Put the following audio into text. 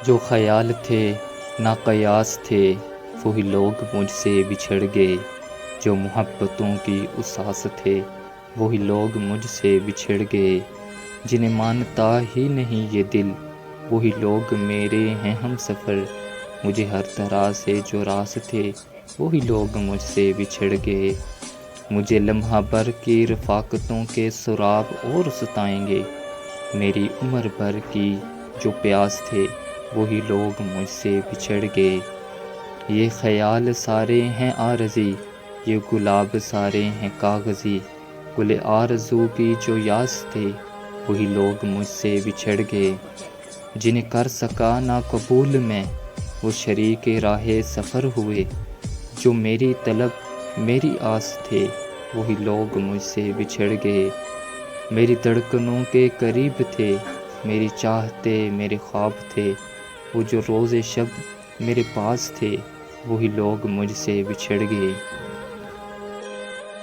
جو خیال تھے نا قیاس تھے وہی لوگ مجھ سے بچھڑ گئے، جو محبتوں کی اساس تھے وہی لوگ مجھ سے بچھڑ گئے، جنہیں مانتا ہی نہیں یہ دل وہی لوگ میرے ہیں ہم سفر، مجھے ہر طرح سے جو راس تھے وہی لوگ مجھ سے بچھڑ گئے، مجھے لمحہ بھر کی رفاقتوں کے سراب اور ستائیں گے، میری عمر بھر کی جو پیاس تھے وہی لوگ مجھ سے بچھڑ گئے، یہ خیال سارے ہیں عارضی، یہ گلاب سارے ہیں کاغذی، گل آرزو کی جو یاس تھے وہی لوگ مجھ سے بچھڑ گئے، جنہیں کر سکا نہ قبول میں وہ شریک راہ سفر ہوئے، جو میری طلب میری آس تھے وہی لوگ مجھ سے بچھڑ گئے، میری دھڑکنوں کے قریب تھے میری چاہتے میرے خواب تھے، وہ جو روز شب میرے پاس تھے وہی لوگ مجھ سے بچھڑ گئے۔